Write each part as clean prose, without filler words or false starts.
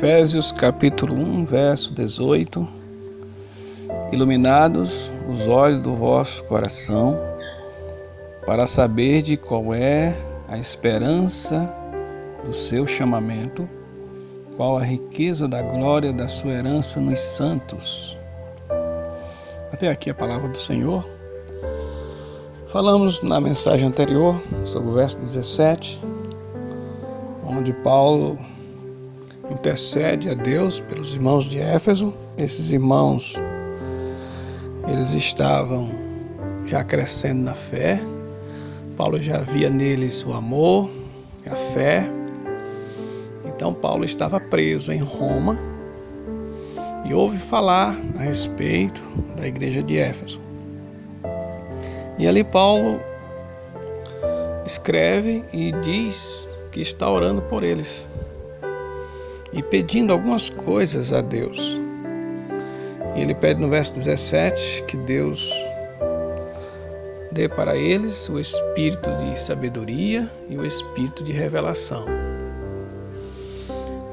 Efésios capítulo 1, verso 18. Iluminados os olhos do vosso coração, para saber de qual é a esperança do seu chamamento, qual a riqueza da glória da sua herança nos santos. Até aqui a palavra do Senhor. Falamos na mensagem anterior sobre o verso 17, onde Paulo intercede a Deus pelos irmãos de Éfeso. Esses irmãos, eles estavam já crescendo na fé. Paulo já via neles o amor, a fé. Então Paulo estava preso em Roma e ouve falar a respeito da igreja de Éfeso. E ali Paulo escreve e diz que está orando por eles e pedindo algumas coisas a Deus. E ele pede no verso 17 que Deus dê para eles o espírito de sabedoria e o espírito de revelação.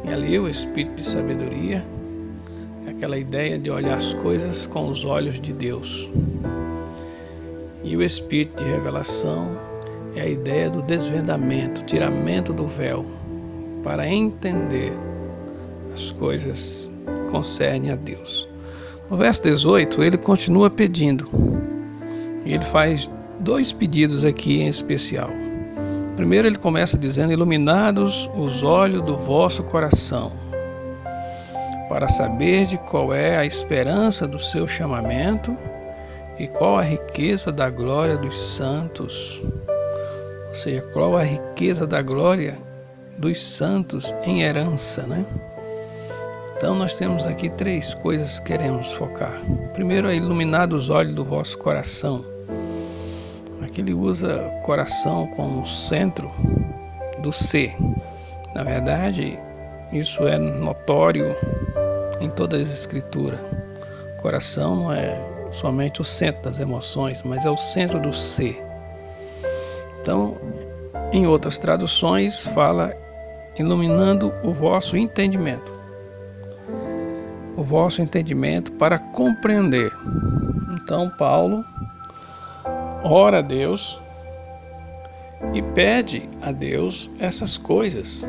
E ali o espírito de sabedoria é aquela ideia de olhar as coisas com os olhos de Deus. E o espírito de revelação é a ideia do desvendamento, tiramento do véu, para entender as coisas que concernem a Deus. No verso 18, ele continua pedindo. E ele faz dois pedidos aqui em especial. Primeiro ele começa dizendo: iluminados os olhos do vosso coração, para saber de qual é a esperança do seu chamamento e qual a riqueza da glória dos santos. Ou seja, qual a riqueza da glória dos santos em herança, né? Então nós temos aqui três coisas que queremos focar. Primeiro é iluminar os olhos do vosso coração. Aqui ele usa coração como centro do ser. Na verdade, isso é notório em todas as escrituras. Coração não é somente o centro das emoções, mas é o centro do ser. Então, em outras traduções, fala iluminando o vosso entendimento. O vosso entendimento para compreender. Então, Paulo ora a Deus e pede a Deus essas coisas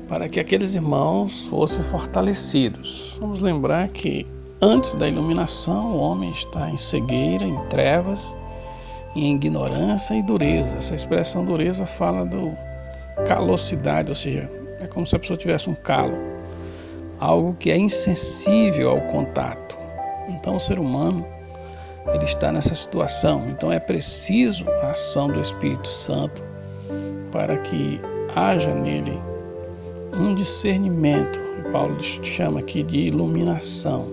para que aqueles irmãos fossem fortalecidos. Vamos lembrar que antes da iluminação, o homem está em cegueira, em trevas, em ignorância e dureza. Essa expressão dureza fala do calosidade, ou seja, é como se a pessoa tivesse um calo, algo que é insensível ao contato. Então o ser humano, ele está nessa situação. Então é preciso a ação do Espírito Santo para que haja nele um discernimento. Paulo chama aqui de iluminação.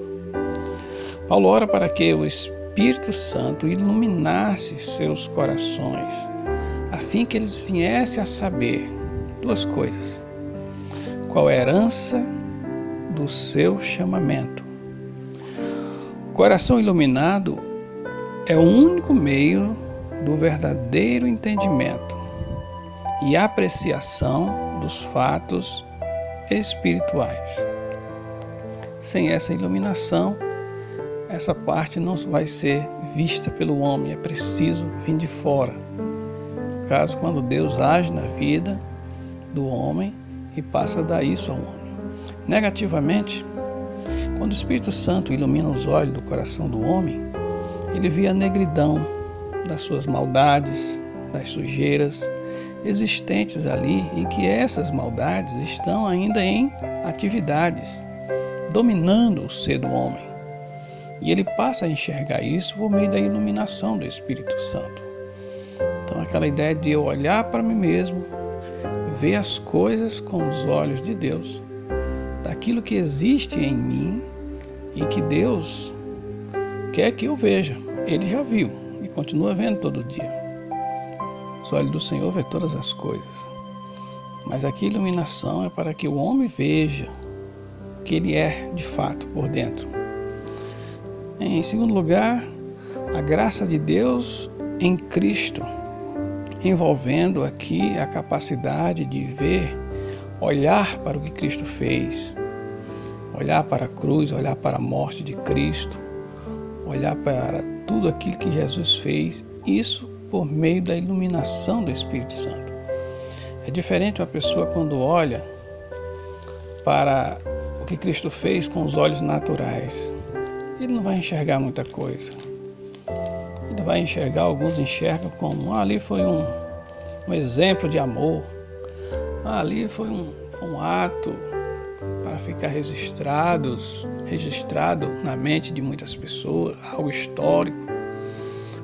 Paulo ora para que o Espírito Santo iluminasse seus corações, a fim que eles viessem a saber duas coisas: qual é a herança do seu chamamento. O coração iluminado é o único meio do verdadeiro entendimento e apreciação dos fatos espirituais. Sem essa iluminação, essa parte não vai ser vista pelo homem, é preciso vir de fora. No caso, quando Deus age na vida do homem e passa a dar isso ao homem. Negativamente, quando o Espírito Santo ilumina os olhos do coração do homem, ele vê a negridão das suas maldades, das sujeiras existentes ali, e que essas maldades estão ainda em atividades, dominando o ser do homem. E ele passa a enxergar isso por meio da iluminação do Espírito Santo. Então aquela ideia de eu olhar para mim mesmo, ver as coisas com os olhos de Deus, daquilo que existe em mim e que Deus quer que eu veja. Ele já viu e continua vendo todo dia. Os olhos do Senhor vê todas as coisas. Mas aqui a iluminação é para que o homem veja o que ele é de fato por dentro. Em segundo lugar, a graça de Deus em Cristo, envolvendo aqui a capacidade de ver olhar para o que Cristo fez, olhar para a cruz, olhar para a morte de Cristo, olhar para tudo aquilo que Jesus fez, isso por meio da iluminação do Espírito Santo. É diferente uma pessoa quando olha para o que Cristo fez com os olhos naturais. Ele não vai enxergar muita coisa. Ele vai enxergar, alguns enxergam como, ali foi um exemplo de amor, ali foi um ato para ficar registrado na mente de muitas pessoas, algo histórico.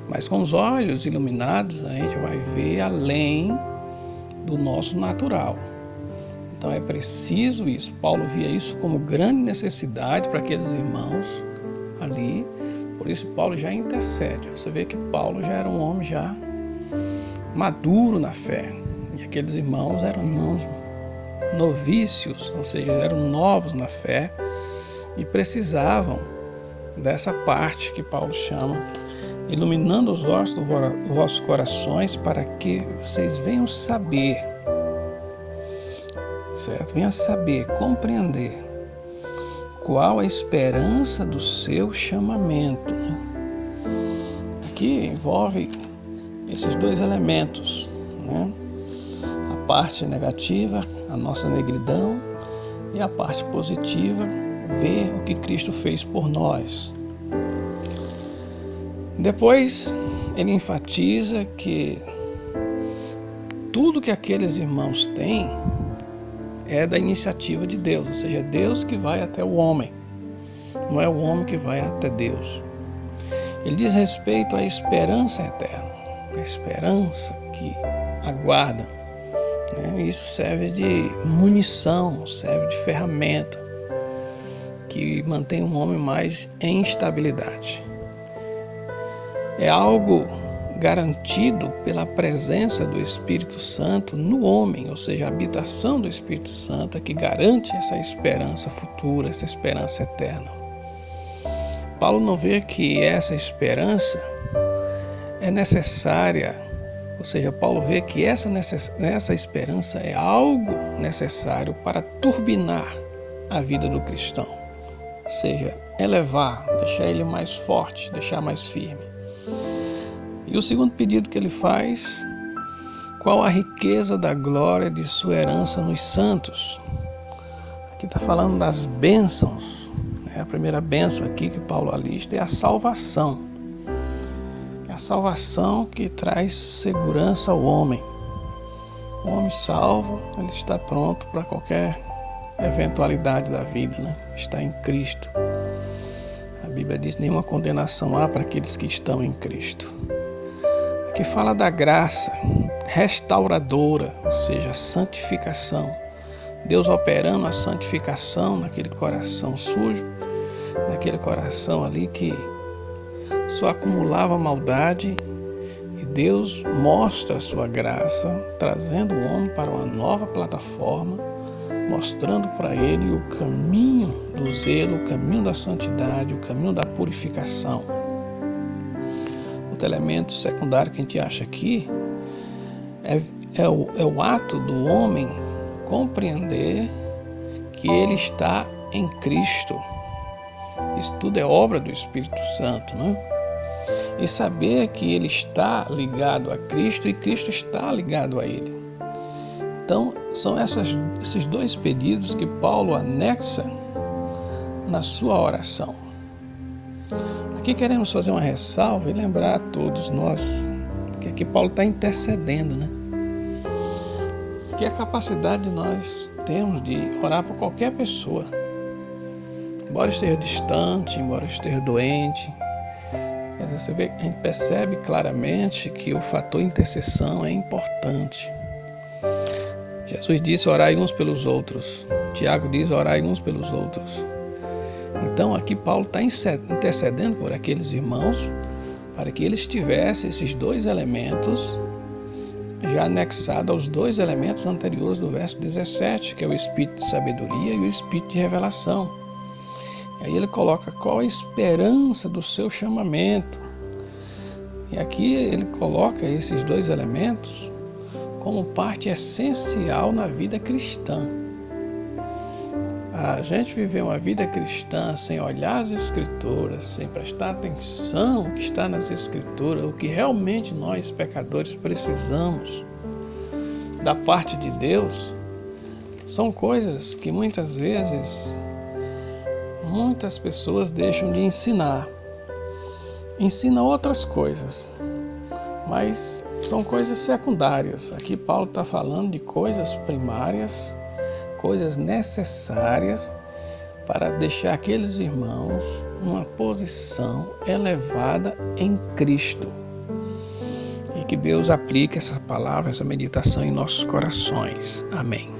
Mas com os olhos iluminados, a gente vai ver além do nosso natural. Então é preciso isso. Paulo via isso como grande necessidade para aqueles irmãos ali. Por isso Paulo já intercede. Você vê que Paulo já era um homem já maduro na fé. E aqueles irmãos eram irmãos novícios, ou seja, eram novos na fé e precisavam dessa parte que Paulo chama, iluminando os olhos dos vossos corações para que vocês venham saber, certo? Venham saber, compreender qual a esperança do seu chamamento. Aqui envolve esses dois elementos, né? A parte negativa, a nossa negridão, e a parte positiva, ver o que Cristo fez por nós. Depois, ele enfatiza que tudo que aqueles irmãos têm é da iniciativa de Deus, ou seja, é Deus que vai até o homem, não é o homem que vai até Deus. Ele diz respeito à esperança eterna, a esperança que aguarda, né? Isso serve de munição, serve de ferramenta que mantém o homem mais em estabilidade. É algo garantido pela presença do Espírito Santo no homem, ou seja, a habitação do Espírito Santo é que garante essa esperança futura, essa esperança eterna. Paulo não vê que essa esperança é necessária, ou seja, Paulo vê que essa esperança é algo necessário para turbinar a vida do cristão, ou seja, elevar, deixar ele mais forte, deixar mais firme. E o segundo pedido que ele faz, qual a riqueza da glória de sua herança nos santos? Aqui está falando das bênçãos, né? A primeira bênção aqui que Paulo alista é a salvação. É a salvação que traz segurança ao homem. O homem salvo, ele está pronto para qualquer eventualidade da vida, né? Está em Cristo. A Bíblia diz: nenhuma condenação há para aqueles que estão em Cristo. Que fala da graça restauradora, ou seja, a santificação. Deus operando a santificação naquele coração sujo, naquele coração ali que só acumulava maldade, e Deus mostra a sua graça, trazendo o homem para uma nova plataforma, mostrando para ele o caminho do zelo, o caminho da santidade, o caminho da purificação. Outro elemento secundário que a gente acha aqui é o ato do homem compreender que ele está em Cristo. Isso tudo é obra do Espírito Santo, né? E saber que ele está ligado a Cristo e Cristo está ligado a ele. Então, são esses dois pedidos que Paulo anexa na sua oração. Aqui queremos fazer uma ressalva e lembrar a todos nós que aqui Paulo está intercedendo, né? Que a capacidade nós temos de orar por qualquer pessoa, embora esteja distante, embora esteja doente. Você vê, a gente percebe claramente que o fator intercessão é importante. Jesus disse: orai uns pelos outros. Tiago diz: orai uns pelos outros. Então aqui Paulo está intercedendo por aqueles irmãos para que eles tivessem esses dois elementos já anexados aos dois elementos anteriores do verso 17, que é o espírito de sabedoria e o espírito de revelação. E aí ele coloca qual a esperança do seu chamamento. E aqui ele coloca esses dois elementos como parte essencial na vida cristã. A gente viver uma vida cristã sem olhar as Escrituras, sem prestar atenção no que está nas Escrituras, o que realmente nós, pecadores, precisamos da parte de Deus, são coisas que muitas vezes muitas pessoas deixam de ensinar. Ensinam outras coisas, mas são coisas secundárias. Aqui Paulo está falando de coisas primárias, coisas necessárias para deixar aqueles irmãos numa posição elevada em Cristo. E que Deus aplique essa palavra, essa meditação em nossos corações. Amém.